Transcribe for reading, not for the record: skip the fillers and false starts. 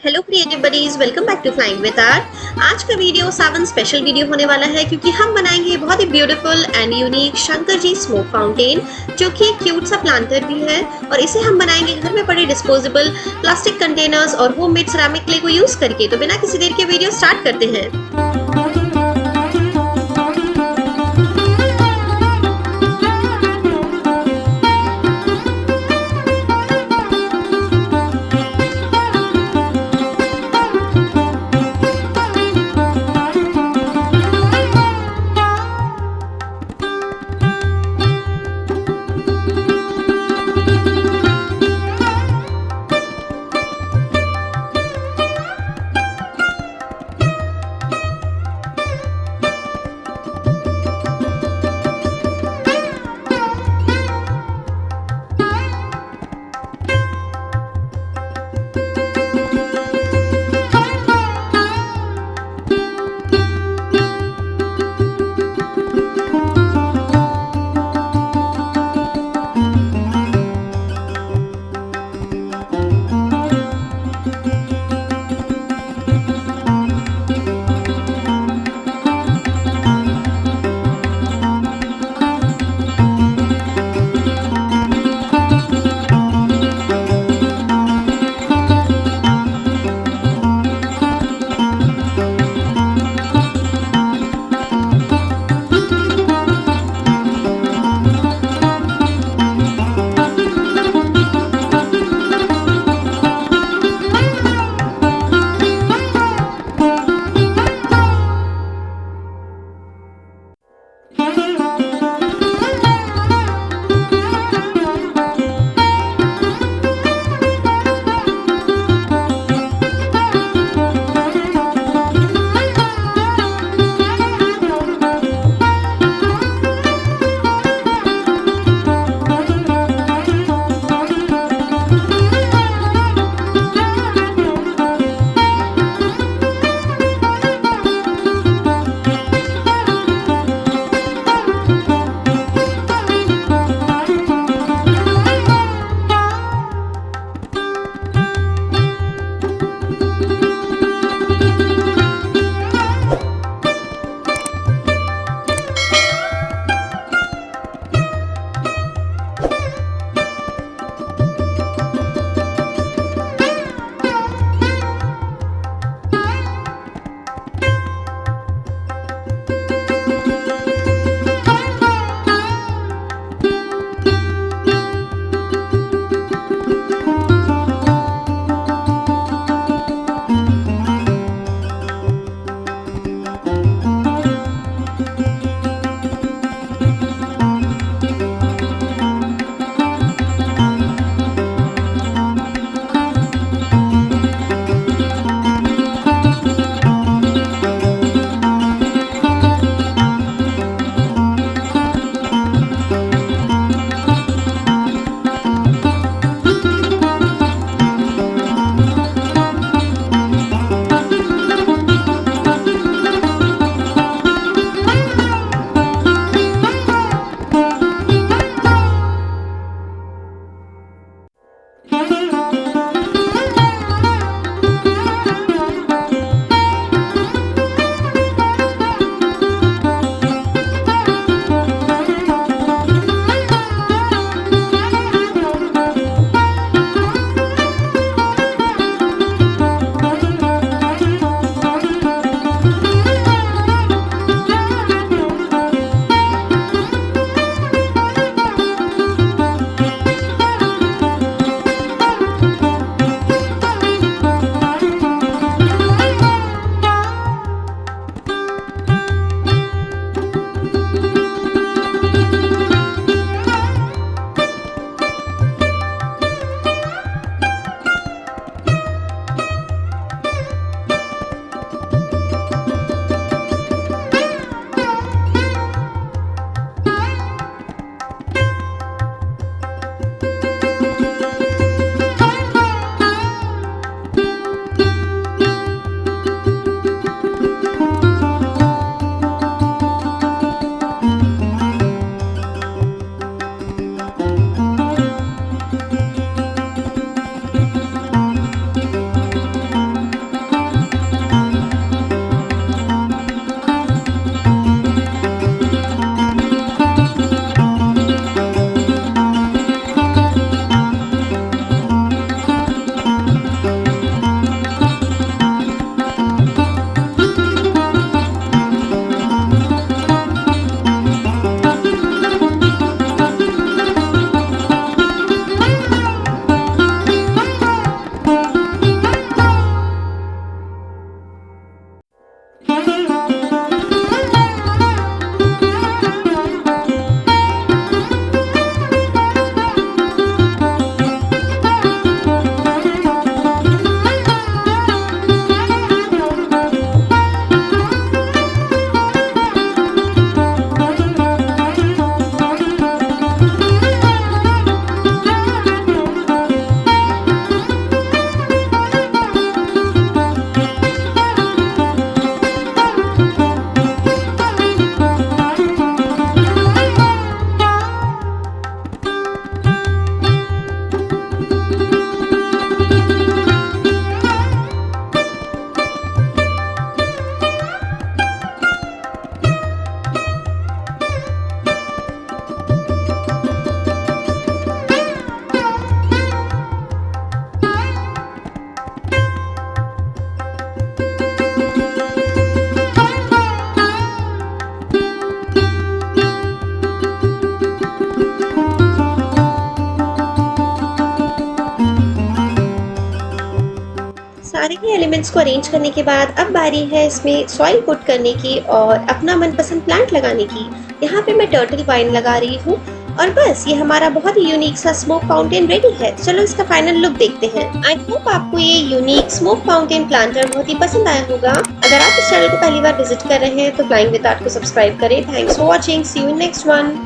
Hello creative buddies, welcome back to flying with art. आज का video सावन special video होने वाला है क्योंकि हम बनाएंगे बहुत ही beautiful and unique Shankar ji smoke fountain, जो कि एक क्यूट सा प्लांटर भी है। और इसे हम बनाएंगे घर में पड़े डिस्पोजेबल प्लास्टिक कंटेनर्स और होममेड सिरेमिक क्ले को यूज करके। तो बिना किसी देर के वीडियो स्टार्ट करते हैं। सारे ही एलिमेंट्स को अरेंज करने के बाद अब बारी है इसमें सॉइल पुट करने की और अपना मनपसंद प्लांट लगाने की। यहाँ पे मैं टर्टल वाइन लगा रही हूँ और बस ये हमारा बहुत ही यूनिक सा स्मोक फाउंटेन रेडी है। चलो इसका फाइनल लुक देखते हैं। आई होप आपको ये यूनिक स्मोक फाउंटेन प्लांटर बहुत ही पसंद आया होगा। अगर आप इस चैनल को पहली बार विजिट कर रहे हैं तो फ्लाइंग विद आर्ट को सब्सक्राइब करें। Thanks for watching, see you in next one.